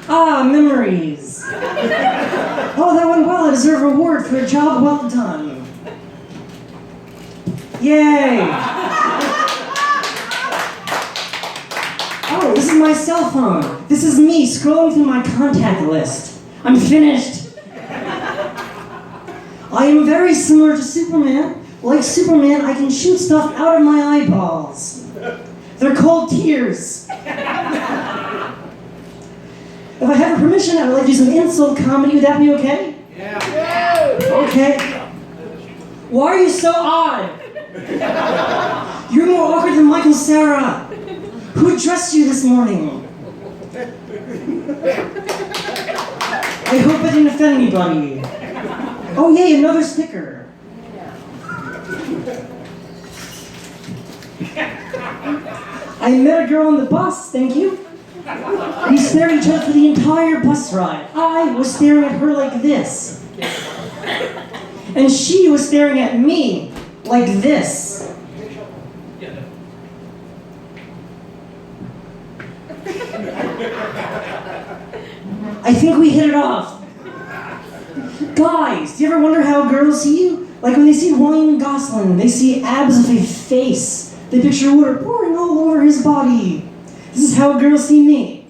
Ah, memories. Oh, that went well. I deserve a reward for a job well done. Yay. Oh, this is my cell phone. This is me scrolling through my contact list. I'm finished. I am very similar to Superman. Like Superman, I can shoot stuff out of my eyeballs. They're called tears. If I have your permission, I would like to do some insult comedy. Would that be okay? Yeah. Okay. Why are you so odd? You're more awkward than Michael Cera. Who dressed you this morning? I hope I didn't offend anybody. Oh yay, another sticker. I met a girl on the bus, thank you. We stared at each other for the entire bus ride. I was staring at her like this. And she was staring at me like this. I think we hit it off. Guys, do you ever wonder how girls see you? Like when they see Ryan Gosling, they see abs of a face. They picture water pouring all over his body. This is how girls see me.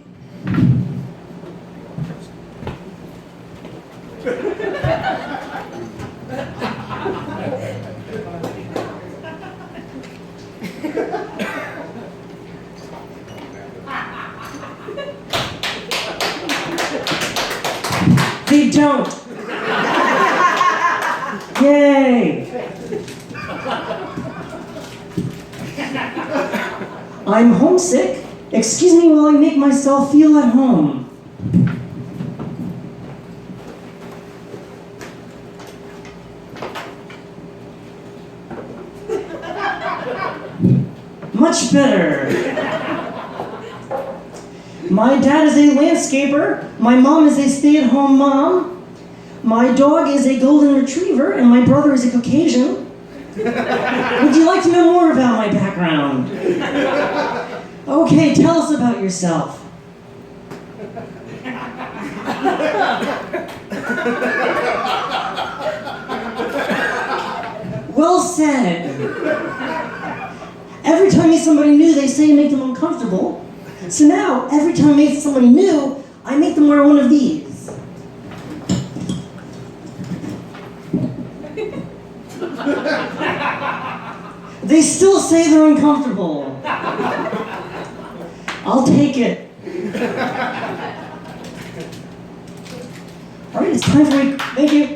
They don't. Yay! I'm homesick. Excuse me while I make myself feel at home. Much better. My dad is a landscaper. My mom is a stay-at-home mom. My dog is a golden retriever, and my brother is a Caucasian. Would you like to know more about my background? Okay, tell us about yourself. Well said. Every time I meet somebody new, they say make them uncomfortable. So now, every time I meet somebody new, I make them wear one of these. They still say they're uncomfortable. I'll take it. All right, it's time for a, thank you.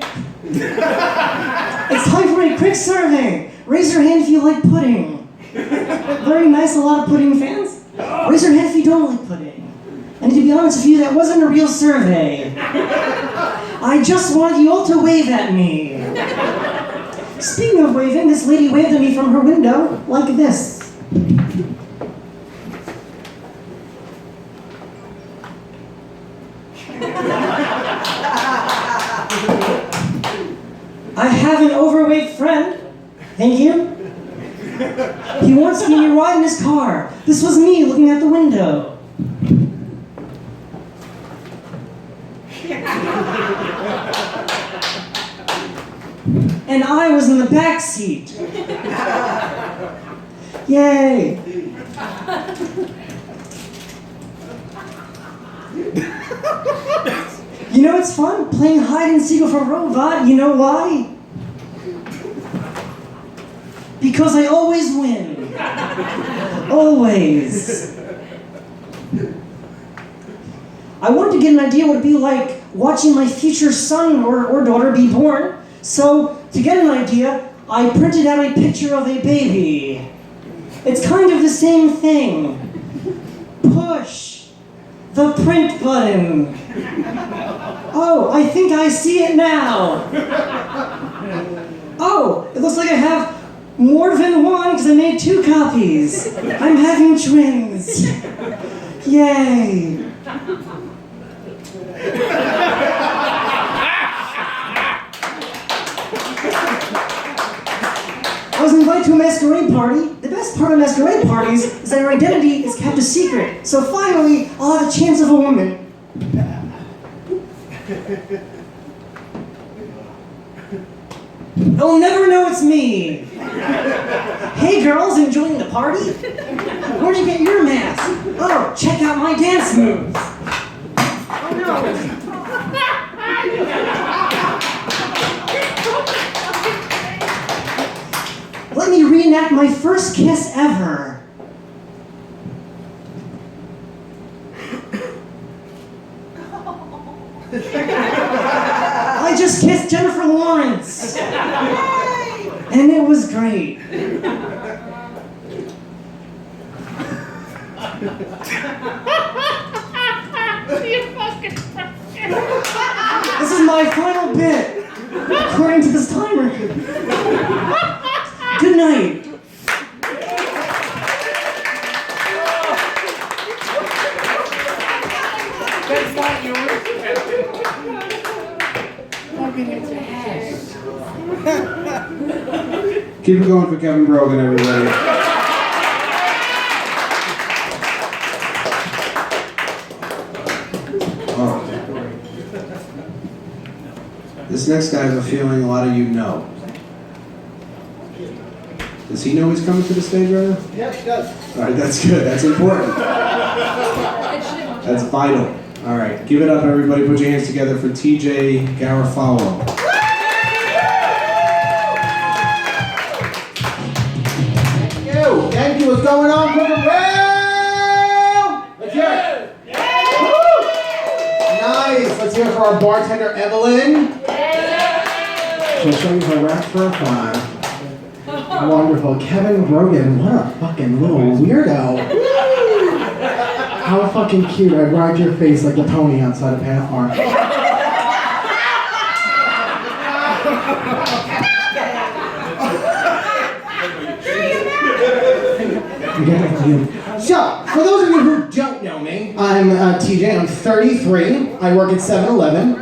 It's time for a quick survey. Raise your hand if you like pudding. Very nice, a lot of pudding fans. Raise your hand if you don't like pudding. And to be honest with you, that wasn't a real survey. I just wanted you all to wave at me. Speaking of waving, this lady waved at me from her window, like this. I have an overweight friend. Thank you. He wants me to ride in his car. This was me looking out the window. And I was in the back seat. Yay! You know it's fun? Playing hide and seek with a robot. You know why? Because I always win. Always. I wanted to get an idea what it'd be like watching my future son or daughter be born. So, to get an idea, I printed out a picture of a baby. It's kind of the same thing. Push the print button. Oh, I think I see it now. Oh, it looks like I have more than one because I made 2 copies. I'm having twins. Yay. I was invited to a masquerade party. The best part of masquerade parties is that our identity is kept a secret. So finally, I'll have a chance of a woman. They'll never know it's me. Hey girls, enjoying the party? Where'd you get your mask? Oh, check out my dance moves. Oh no. Let me reenact my first kiss ever. I just kissed Jennifer Lawrence. And it was great. This is my final bit, according to this timer. Good night. That's not yours. Fucking its ass. Keep it going for Kevin Brogan, everybody. Oh. This next guy has a feeling a lot of you know. Does he know he's coming to the stage right now? Yeah, he does. All right, that's good. That's important. That's vital. All right, give it up, everybody. Put your hands together for TJ Garofalo. Thank you. What's going on, Quicker Rail? Let's hear it. Woo! Nice. Let's hear it for our bartender, Evelyn. She'll show you her rack for a $5. Wonderful. Kevin Brogan, what a fucking little weirdo. How fucking cute. I'd ride your face like a pony outside of Pathmark. So, for those of you who don't know me, I'm TJ, I'm 33. I work at 7-Eleven,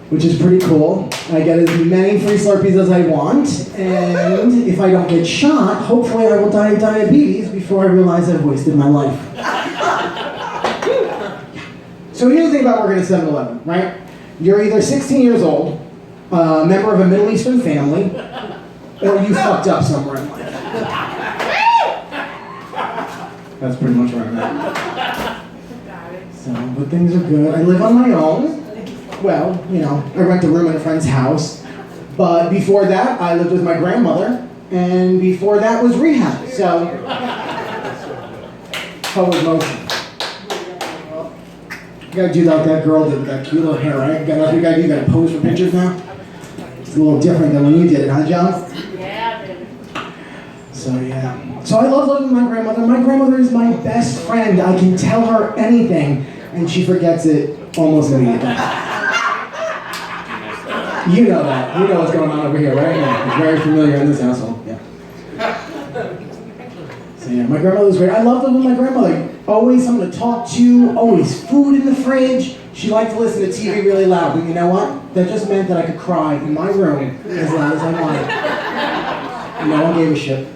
which is pretty cool. I get as many free Slurpees as I want, and if I don't get shot, hopefully I will die of diabetes before I realize I've wasted my life. So here's the thing about working at 7-Eleven, right? You're either 16 years old, a member of a Middle Eastern family, or you fucked up somewhere in life. That's pretty much where I'm at. So, but things are good. I live on my own. Well, you know, I rent a room in a friend's house. But before that, I lived with my grandmother. And before that was rehab. So, forward motion. You gotta do like that girl did with that cute little hair, right? You gotta pose for pictures now? It's a little different than when you did it, huh, John? Yeah, dude. So yeah. So I love living with my grandmother. My grandmother is my best friend. I can tell her anything, and she forgets it almost immediately. You know that. You know what's going on over here, right? Yeah. It's very familiar in this household. Yeah. So yeah, my grandmother's great. I love living with my grandmother. Always someone to talk to. Always food in the fridge. She liked to listen to TV really loud, but you know what? That just meant that I could cry in my room as loud as I wanted. No one gave a shit.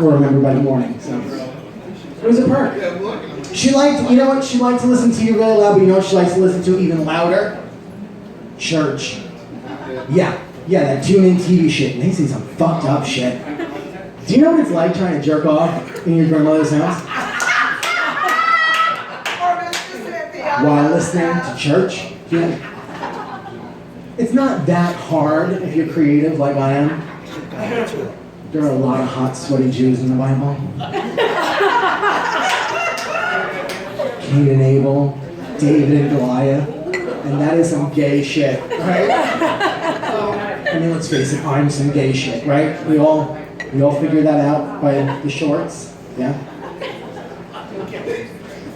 Or remember by the morning. So it was a perk. She liked, you know what? She liked to listen to you really loud, but you know what she likes to listen to even louder? Church. Yeah, that tune-in TV shit. And they say some fucked up shit. Do you know what it's like trying to jerk off in your grandmother's house? While listening to church? Yeah. It's not that hard if you're creative like I am. There are a lot of hot, sweaty Jews in the Bible. Cain and Abel, David and Goliath, and that is some gay shit, right? I mean, let's face it, I'm some gay shit, right? We all figure that out by the shorts, yeah?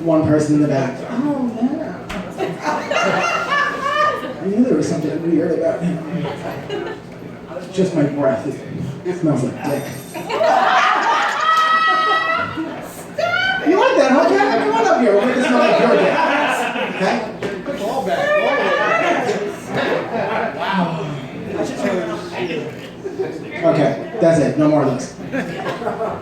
One person in the back. Oh, yeah. I knew there was something weird about him. Just my breath. It smells like dick. You like that, huh, Kevin? Come on up here. We'll make it smell like your dick. Okay? All back. Wow. Okay, that's it. No more of those.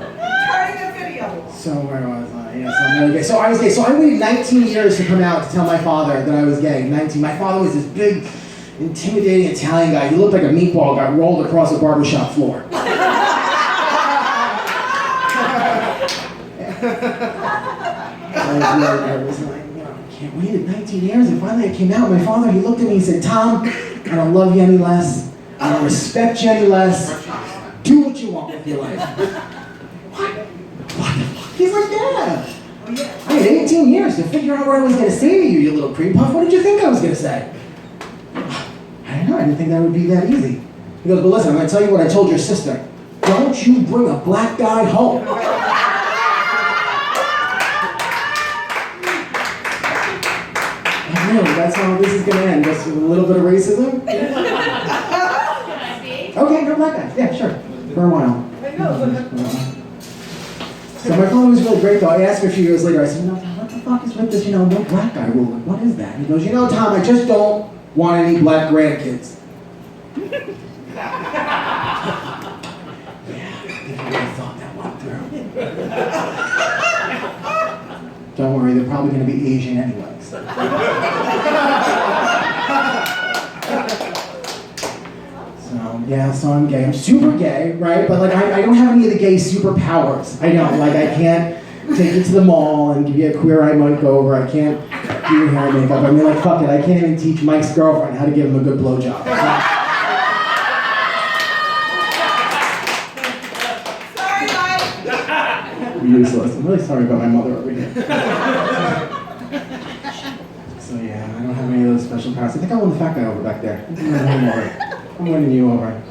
Turning the video. So where was I? Yeah, so I'm really gay. So I was gay. So I waited 19 years to come out to tell my father that I was gay. 19. My father was this big, intimidating Italian guy. He looked like a meatball got rolled across a barbershop floor. I was really nervous. And I can't wait 19 years. And finally I came out. My father, he looked at me and said, Tom, I don't love you any less. I don't respect you any less. Do what you want with your life. What the fuck? He's like, yeah. I had 18 years to figure out what I was going to say to you, you little cream puff. What did you think I was going to say? I don't know. I didn't think that would be that easy. He goes, but listen, I'm going to tell you what I told your sister. Don't you bring a black guy home. Really, that's how this is going to end. Just with a little bit of racism? Can I see? Okay, no black guys. Yeah, sure. For a while. So my father was really great though. I asked him a few years later, I said, Tom, what the fuck is with this, no black guy rule? What is that? He goes, Tom, I just don't want any black grandkids. Yeah, if you really thought that one through. Don't worry, they're probably going to be Asian anyways. So I'm gay. I'm super gay, right? But like I don't have any of the gay superpowers. I don't. Like I can't take you to the mall and give you a queer eye makeover. I can't do your hair and makeup. I mean, like fuck it. I can't even teach Mike's girlfriend how to give him a good blowjob. Sorry, Mike. Useless. I'm really sorry about my mother over here. So yeah, I don't have any of those special powers. I think I won the fat guy over back there. I'm winning you over.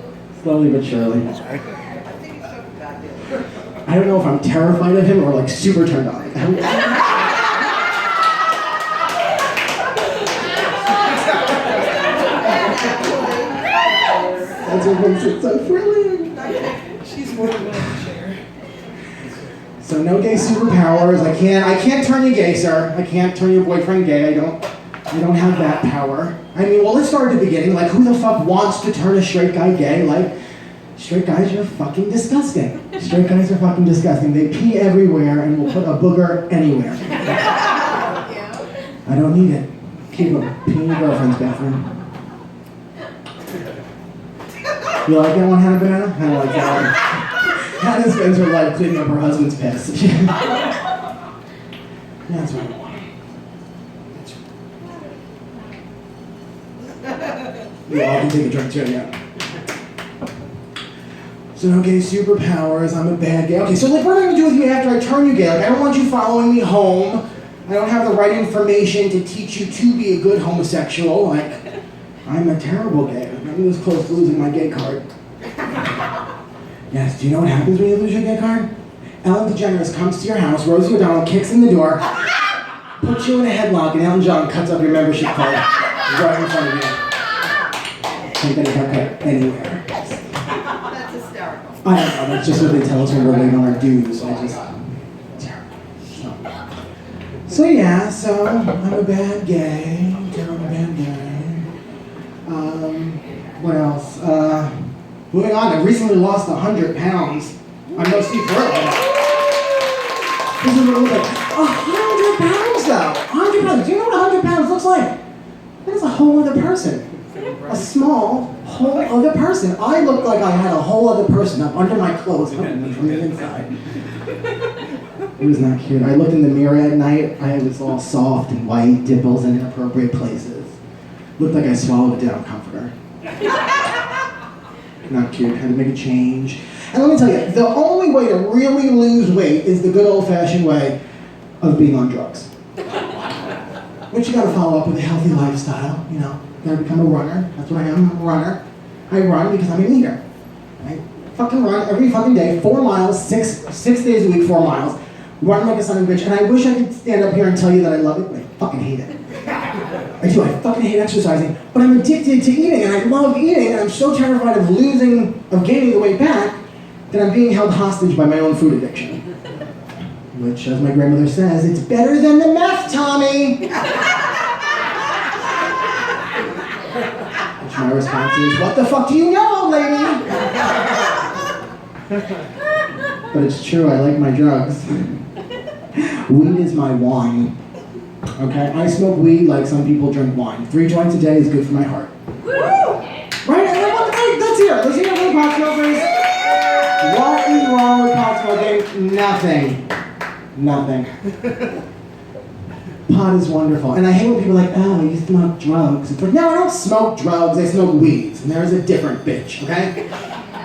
Slowly but surely. I think he's so goddamn. I don't know if I'm terrified of him or like super turned on. That's what makes it so thrilling. She's more than willing to share. So no gay superpowers. I can't turn you gay, sir. I can't turn your boyfriend gay. I don't have that power. I mean, well, let's start at the beginning. Like, who the fuck wants to turn a straight guy gay? Like, straight guys are fucking disgusting. Straight guys are fucking disgusting. They pee everywhere and will put a booger anywhere. I don't need it. Keep them. Pee in your girlfriend's bathroom. You like that one, Hannah Banana? Hannah likes that one. Hannah spends her life cleaning up her husband's piss. That's what I want. You all can take a drink too, yeah. So, okay, superpowers, I'm a bad gay. Okay, so like what am I gonna do with you after I turn you gay? Like I don't want you following me home. I don't have the right information to teach you to be a good homosexual. Like, I'm a terrible gay. I was close to losing my gay card. Yes, do you know what happens when you lose your gay card? Ellen DeGeneres comes to your house, Rosie O'Donnell kicks in the door, puts you in a headlock, and Elton John cuts up your membership card right in front of you. Can't get a haircut anywhere. That's hysterical. I don't know, that's just what they tell us when we're late on our dues. Terrible. So yeah, so I'm a bad gay. I'm a bad gay. What else? Moving on, I recently lost 100 pounds. I'm no Steve Carell. This is what it looks like. 100 pounds though! 100 pounds. Do you know what 100 pounds looks like? That is a whole other person. A small, whole other person. I looked like I had a whole other person up under my clothes hugging me from the inside. It was not cute. I looked in the mirror at night. I was all soft and white, dimples in inappropriate places. Looked like I swallowed a down comforter. Not cute. Had to make a change. And let me tell you, the only way to really lose weight is the good old-fashioned way of being on drugs. Which you gotta follow up with a healthy lifestyle, you know. You gotta become a runner. That's what I am. I'm a runner. I run because I'm an eater. I fucking run every fucking day, 4 miles, six days a week, 4 miles. Run like a son of a bitch. And I wish I could stand up here and tell you that I love it, but I fucking hate it. I do. I fucking hate exercising, but I'm addicted to eating, and I love eating, and I'm so terrified of gaining the weight back, that I'm being held hostage by my own food addiction. Which, as my grandmother says, it's better than the meth, Tommy! Which my response is, what the fuck do you know, old lady? but it's true, I like my drugs. Weed is my wine. Okay? I smoke weed like some people drink wine. 3 joints a day is good for my heart. Right? Let's hear it. Let's hear it for the pot smokers. What is wrong with pot smoking? Nothing. Nothing. Pot is wonderful. And I hate when people are like, oh, you smoke drugs. It's like, no, I don't smoke drugs, I smoke weeds. And there's a different bitch, okay?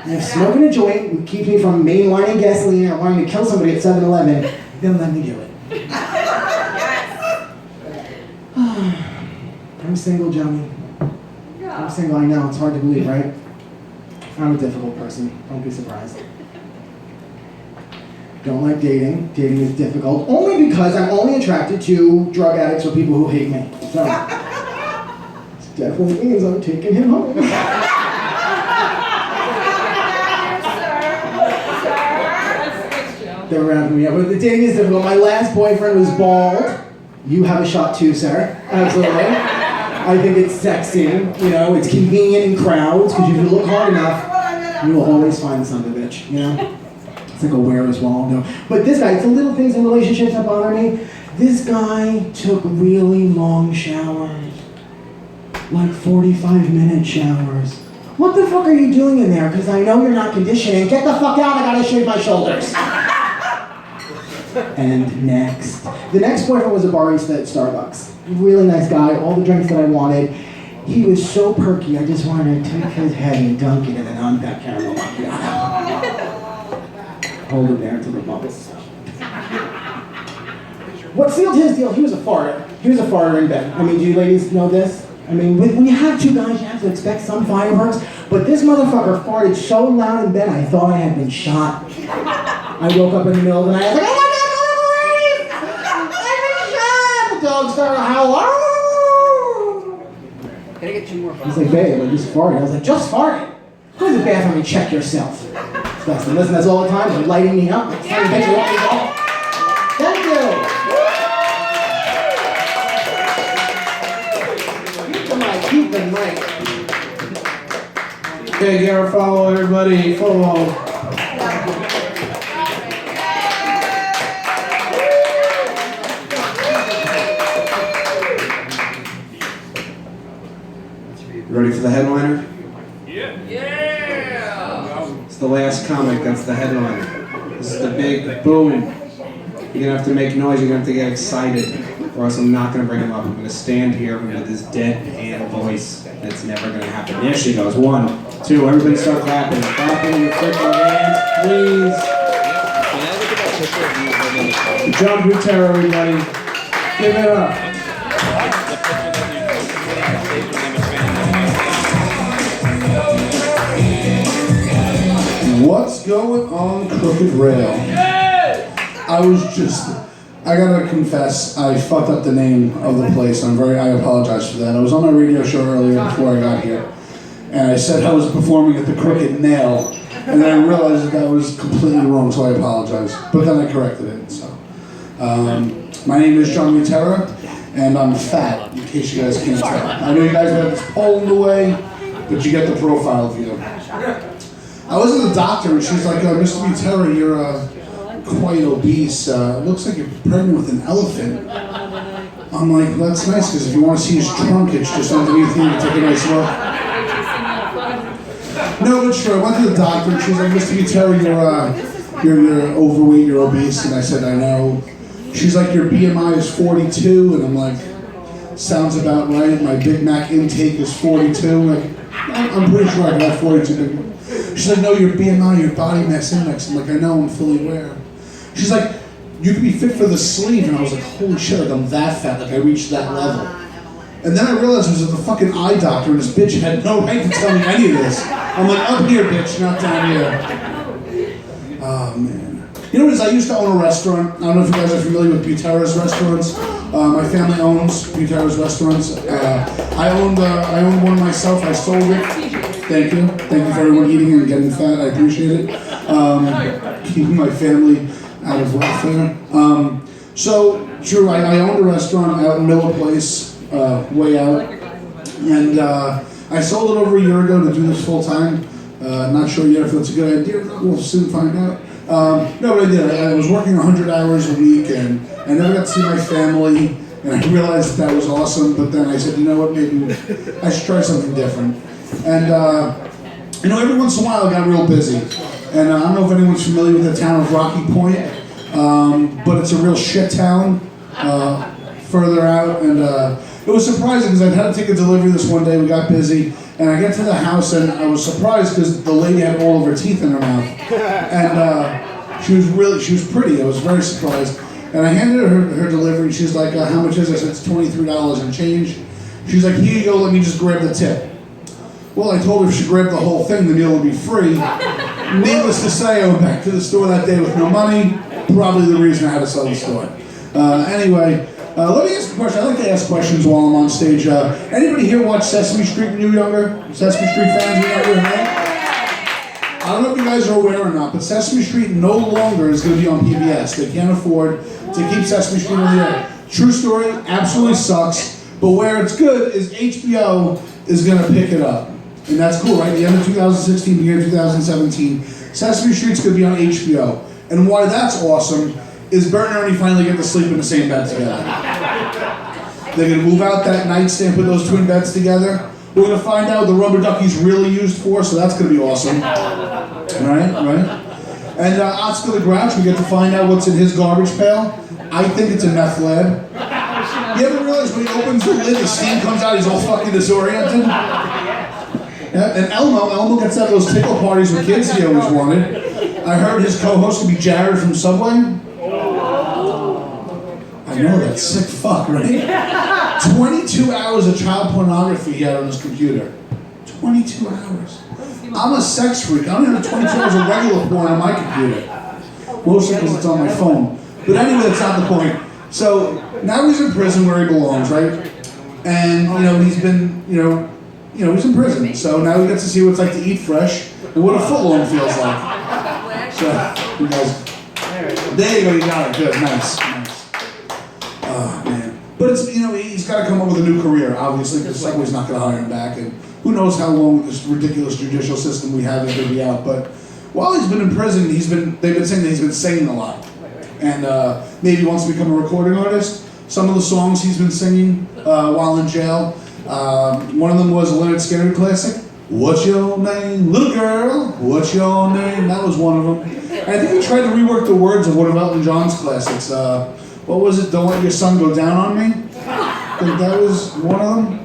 And if smoking a joint keeps me from mainlining gasoline or wanting to kill somebody at 7-Eleven, then let me do it. I'm single, Johnny. I'm single, I know, it's hard to believe, right? I'm a difficult person, don't be surprised. Don't like dating. Dating is difficult, only because I'm only attracted to drug addicts or people who hate me. So, this definitely means I'm taking him home. They're wrapping me up. But the dating is difficult. My last boyfriend was bald. You have a shot too, sir. Absolutely. I think it's sexy. You know, it's convenient in crowds because if you look hard enough, you will always find the son of a bitch. You know. It's like a Where's Waldo. But this guy, it's the little things in relationships that bother me. This guy took really long showers. Like 45-minute showers. What the fuck are you doing in there? Because I know you're not conditioning. Get the fuck out, I gotta shave my shoulders. And next. The next boyfriend was a barista at Starbucks. Really nice guy, all the drinks that I wanted. He was so perky, I just wanted to take his head and dunk it in an uncut caramel macchiato. Hold it there until the bubbles. What sealed his deal? He was a farter. He was a farter in bed. I mean, do you ladies know this? I mean, when you have 2 guys, you have to expect some fireworks. But this motherfucker farted so loud in bed, I thought I had been shot. I woke up in the middle of the night. I was like, oh my God, I've been shot! The dog started howling. Can I get 2 more? He's like, babe, I just farted. I was like, just farted? Go to the bathroom and check yourself. Listen, that's all the time. You're lighting me up. It's time to get you off the ball. Thank you. Keep the mic. Okay, Garrett, follow everybody. Follow. You ready for the headliner? It's the last comic, that's the headliner. This is the big boom. You're gonna have to make noise, you're gonna have to get excited, or else I'm not gonna bring him up. I'm gonna stand here with this deadpan voice. It's never gonna happen. There she goes. 1, 2, everybody start clapping. Clapping your freaking hands, please. John Butera, everybody. Give it up. What's going on, Crooked Rail? I gotta confess, I fucked up the name of the place. I apologize for that. I was on my radio show earlier before I got here, and I said I was performing at the Crooked Nail, and then I realized that was completely wrong, so I apologize. But then I corrected it, so. My name is John Butera, and I'm fat, in case you guys can't tell. I know you guys have this poll in the way, but you get the profile view. I was at the doctor, and she's like, Mr. Butera, you're quite obese. Looks like you're pregnant with an elephant. I'm like, well, that's nice, because if you want to see his trunk, it's just underneath here to take a nice look. No, but sure, I went to the doctor, and she's like, Mr. Butera, you're overweight, you're obese. And I said, I know. She's like, your BMI is 42, and I'm like, sounds about right. My Big Mac intake is 42. Like, I'm pretty sure I can have 42 Big Mac. She's like, no, your BMI, your body mass index. I'm like, I know, I'm fully aware. She's like, you could be fit for the sleeve. And I was like, holy shit, like I'm that fat, like I reached that level. And then I realized it was at the fucking eye doctor, and this bitch had no right to tell me any of this. I'm like, up here, bitch, not down here. Oh, man. You know what it is? I used to own a restaurant. I don't know if you guys are familiar with Butera's Restaurants. My family owns Butera's Restaurants. I owned one myself. I sold it. Thank you. Thank you for everyone eating and getting fat. I appreciate it. Keeping my family out of welfare. So, true, I owned a restaurant out in Miller Place, way out. And I sold it over a year ago to do this full time. Not sure yet if that's a good idea. We'll soon find out. No, but I did. I was working 100 hours a week, and I never got to see my family. And I realized that was awesome. But then I said, you know what? Maybe I should try something different. And you know, every once in a while, I got real busy. And I don't know if anyone's familiar with the town of Rocky Point, but it's a real shit town further out. And it was surprising because I'd had to take a delivery this one day. We got busy. And I get to the house and I was surprised because the lady had all of her teeth in her mouth. And she was pretty. I was very surprised. And I handed her delivery. She's like, how much is it? I said, it's $23 and change. She's like, here you go, let me just grab the tip. Well, I told her if she grabbed the whole thing, the meal would be free. Needless to say, I went back to the store that day with no money. Probably the reason I had to sell the store. Anyway, let me ask a question. I like to ask questions while I'm on stage. Anybody here watch Sesame Street when you were younger? Sesame Street fans when you were younger, right? I don't know if you guys are aware or not, but Sesame Street no longer is going to be on PBS. They can't afford to keep Sesame Street on the air. True story, absolutely sucks. But where it's good is HBO is going to pick it up. And that's cool, right? The end of 2016, beginning of 2017. Sesame Street's going to be on HBO. And why that's awesome is Bert and Ernie finally get to sleep in the same bed together. They're going to move out that nightstand, put those twin beds together. We're going to find out what the rubber ducky's really used for, so that's going to be awesome. Right? And Oscar the Grouch, we get to find out what's in his garbage pail. I think it's a meth lab. You ever realize when he opens the lid, the steam comes out, he's all fucking disoriented? Yeah, and Elmo gets out of those tickle parties with kids he always wanted. I heard his co-host would be Jared from Subway. I know, that sick fuck, right? 22 hours of child pornography he had on his computer. 22 hours. I'm a sex freak. I don't have 22 hours of regular porn on my computer. Mostly because it's on my phone. But anyway, that's not the point. So now he's in prison where he belongs, right? And he's been, he's in prison. So now he gets to see what it's like to eat fresh and what a footlong feels like. So you guys, there you go. You got it. Good. Nice. Oh man. But it's he's got to come up with a new career, obviously, because Subway's not going to hire him back, and who knows how long this ridiculous judicial system we have is going to be out. But while he's been in prison, they've been saying that he's been singing a lot. And maybe he wants to become a recording artist. Some of the songs he's been singing while in jail. One of them was a Leonard Skinner classic. What's your name, little girl? What's your name? That was one of them. And I think he tried to rework the words of one of Elton John's classics. What was it? Don't let your sun go down on me? I think that was one of them.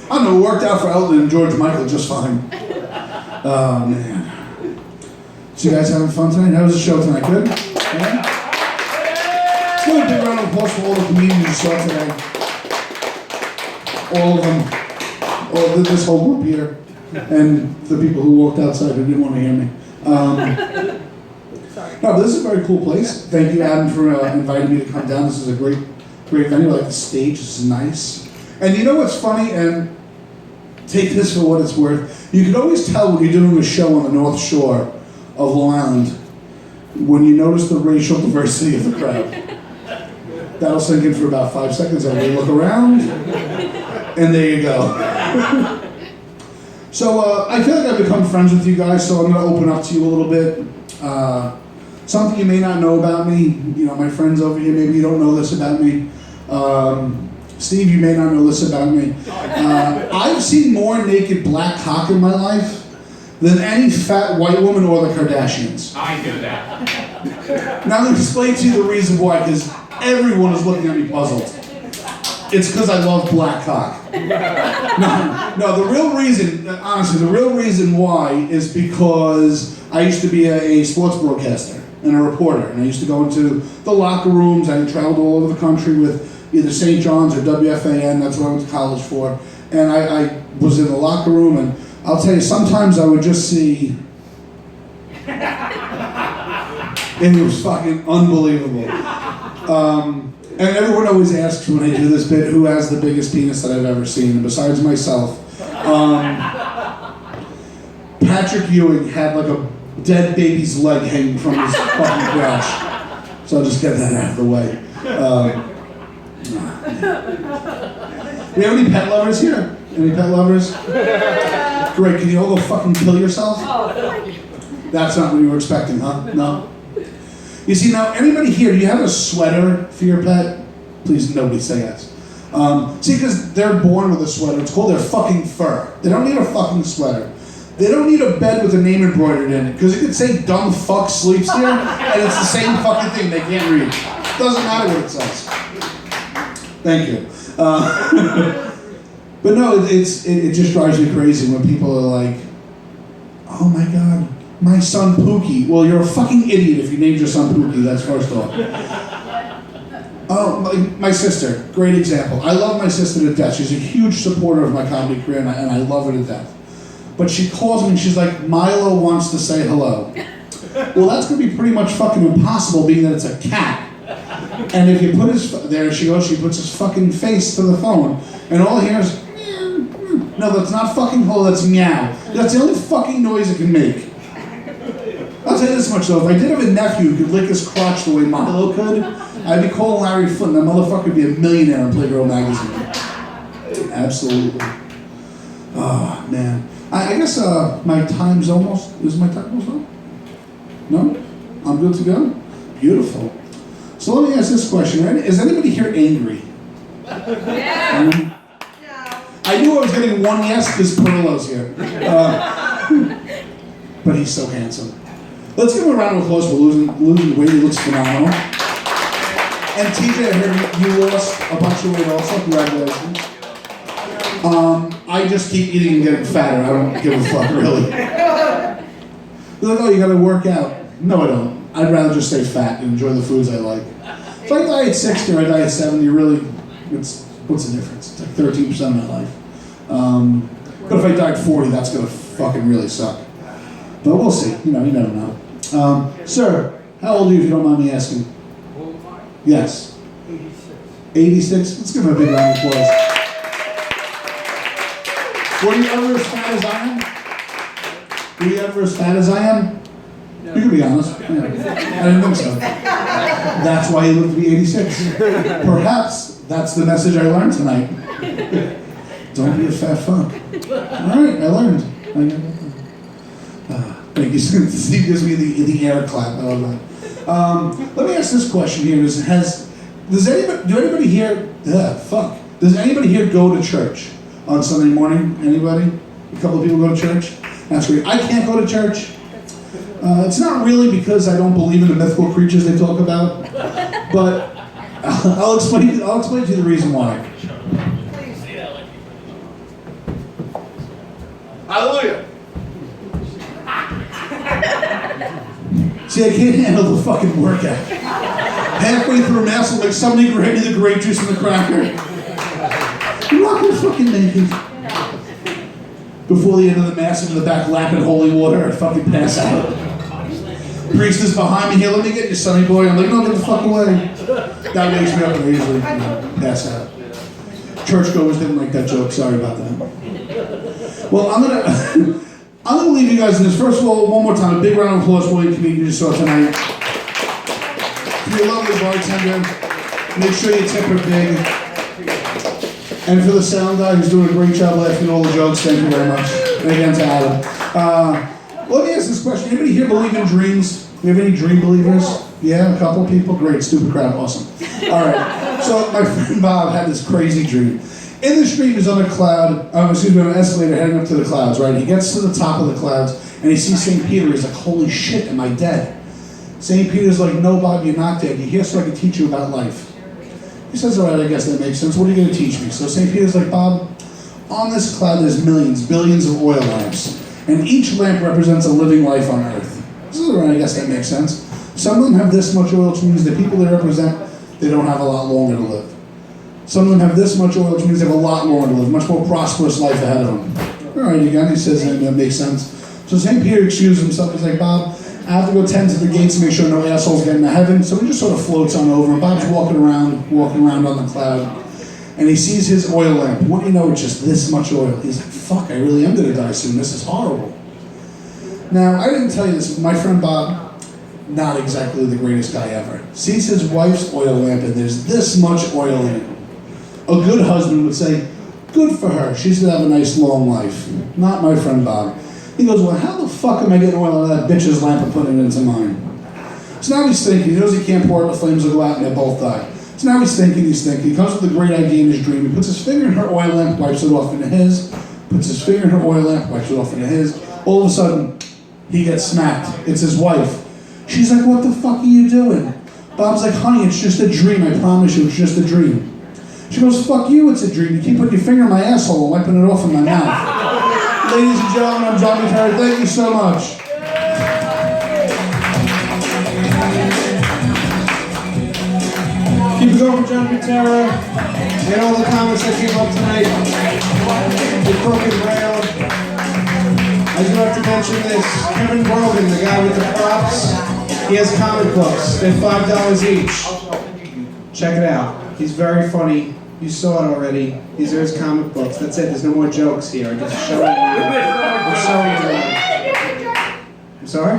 I don't know, it worked out for Elton and George Michael just fine. Oh, man. So you guys having fun tonight? How was the show tonight? Good? Yeah? Let's give a big round of applause for all the comedians you saw today. All of them. This whole group here. And the people who walked outside who didn't want to hear me. No, but this is a very cool place. Thank you, Adam, for inviting me to come down. This is a great venue. I like the stage. This is nice. And you know what's funny? And take this for what it's worth. You can always tell when you're doing a show on the North Shore of Long Island when you notice the racial diversity of the crowd. That'll sink in for about 5 seconds. Everybody look around, and there you go. So I feel like I've become friends with you guys, so I'm going to open up to you a little bit. Something you may not know about me. My friends over here, maybe you don't know this about me. Steve, you may not know this about me. I've seen more naked black cock in my life than any fat white woman or the Kardashians. I knew that. Now I'm going to explain to you the reason why, because everyone is looking at me puzzled. It's because I love black cock. No, the real reason, honestly, the real reason why is because I used to be a sports broadcaster and a reporter, and I used to go into the locker rooms. I traveled all over the country with either St. John's or WFAN, that's what I went to college for. And I was in the locker room, and I'll tell you, sometimes I would just see, it was fucking unbelievable. And everyone always asks when I do this bit, who has the biggest penis that I've ever seen, and besides myself. Patrick Ewing had like a dead baby's leg hanging from his fucking crotch. So I'll just get that out of the way. We have any pet lovers here? Any pet lovers? Great, can you all go fucking kill yourself? That's not what you were expecting, huh? No? You see, now, anybody here, do you have a sweater for your pet? Please, nobody say yes. See, because they're born with a sweater. It's called their fucking fur. They don't need a fucking sweater. They don't need a bed with a name embroidered in it, because it could say dumb fuck sleeps here, and it's the same fucking thing. They can't read. Doesn't matter what it says. Thank you. But no, it just drives me crazy when people are like, oh my god, my son Pookie. Well, you're a fucking idiot if you named your son Pookie, that's first off. Oh, my sister, great example. I love my sister to death. She's a huge supporter of my comedy career, and I love her to death. But she calls me and she's like, Milo wants to say hello. Well, that's going to be pretty much fucking impossible, being that it's a cat. And if you put there she goes, she puts his fucking face to the phone, and all I hear is, no, that's not fucking hello, that's meow. That's the only fucking noise it can make. I'll tell you this much though, if I did have a nephew who could lick his crotch the way Milo could, I'd be calling Larry Flint, and that motherfucker would be a millionaire in Playgirl magazine. Absolutely. Oh, man. I guess my time's almost, is my time almost up? No? I'm good to go? Beautiful. So let me ask this question. Is anybody here angry? Yeah. No. I knew I was getting one yes because Perillo's here. But he's so handsome. Let's give him a round of applause for losing weight. He looks phenomenal. And TJ, I heard you lost a bunch of weight also. Congratulations. I just keep eating and getting fatter. I don't give a fuck, really. They're like, oh, you gotta work out. No, I don't. I'd rather just stay fat and enjoy the foods I like. If I die at 60 or I die at 70, what's the difference? It's like 13% of my life. But if I die at 40, that's gonna fucking really suck. But we'll see. You never know. Sir, how old are you if you don't mind me asking? Yes. 86? Let's give him a big round of applause. Were you ever as fat as I am? Were you ever as fat as I am? No. You can be honest. Yeah. I didn't think so. That's why he lived to be 86. Perhaps that's the message I learned tonight. Don't be a fat fuck. All right, I learned. Thank you. Steve gives me the air clap. I love that. Let me ask this question here: Does anybody here? Does anybody here go to church on Sunday morning? Anybody? A couple of people go to church. That's great. I can't go to church. It's not really because I don't believe in the mythical creatures they talk about, but I'll explain to you the reason why. Hallelujah. See, I can't handle the fucking workout. Halfway through Mass, I'm like, somebody grab me the grape juice and the cracker. I'm not gonna fucking make it. Before the end of the Mass, I'm in the back lapping holy water, I fucking pass out. Priest is behind me here, let me get you, sonny boy. I'm like, no, get the fuck away. That wakes me up and I usually pass out. Churchgoers didn't like that joke, sorry about that. Well, I'm gonna leave you guys in this. First of all, one more time, a big round of applause for the comedian you saw tonight. To your lovely bartender, make sure you tip her big. And for the sound guy who's doing a great job laughing at all the jokes, thank you very much. And again to Adam. Let me ask this question. Anybody here believe in dreams? Do you have any dream believers? Yeah, a couple of people? Great, stupid crowd, awesome. All right, so my friend Bob had this crazy dream. In this dream, he's on a cloud, on an escalator heading up to the clouds, right? He gets to the top of the clouds, and he sees St. Peter. He's like, holy shit, am I dead? St. Peter's like, no, Bob, you're not dead. You're here so I can teach you about life. He says, all right, I guess that makes sense. What are you going to teach me? So St. Peter's like, Bob, on this cloud there's millions, billions of oil lamps, and each lamp represents a living life on Earth. This is all right, I guess that makes sense. Some of them have this much oil, which means the people they represent, they don't have a lot longer to live. Some of them have this much oil, which means they have a lot longer to live, much more prosperous life ahead of them. All right, again, he says that makes sense. So St. Peter excuses himself. He's like, Bob, I have to go tend to the gates to make sure no assholes get into heaven. So he just sort of floats on over. And Bob's walking around on the cloud. And he sees his oil lamp. What do you know? It's just this much oil. He's like, fuck, I really am going to die soon. This is horrible. Now, I didn't tell you this, but my friend Bob, not exactly the greatest guy ever, sees his wife's oil lamp and there's this much oil in it. A good husband would say, good for her. She's going to have a nice long life. Not my friend Bob. He goes, well, how the fuck am I getting oil out of that bitch's lamp and putting it into mine? So now he's thinking, he knows he can't pour it, the flames will go out and they both die. So now he's thinking, he comes with a great idea in his dream. He puts his finger in her oil lamp, wipes it off into his, puts his finger in her oil lamp, wipes it off into his. All of a sudden, he gets smacked. It's his wife. She's like, what the fuck are you doing? Bob's like, honey, it's just a dream. I promise you, it's just a dream. She goes, fuck you, it's a dream. You keep putting your finger in my asshole and wiping it off in my mouth. Ladies and gentlemen, I'm John McCarthy. Thank you so much. Keep it going for John Butera and all the comments that came up tonight. The Crooked Rail. I do have to mention this. Kevin Brogan, the guy with the props, he has comic books. They're $5 each. Check it out. He's very funny. You saw it already. These are his comic books. That's it. There's no more jokes here. I'm just showing you. I'm sorry?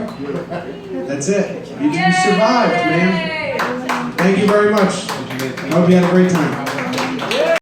That's it. You survived, man. Thank you very much. I hope you had a great time.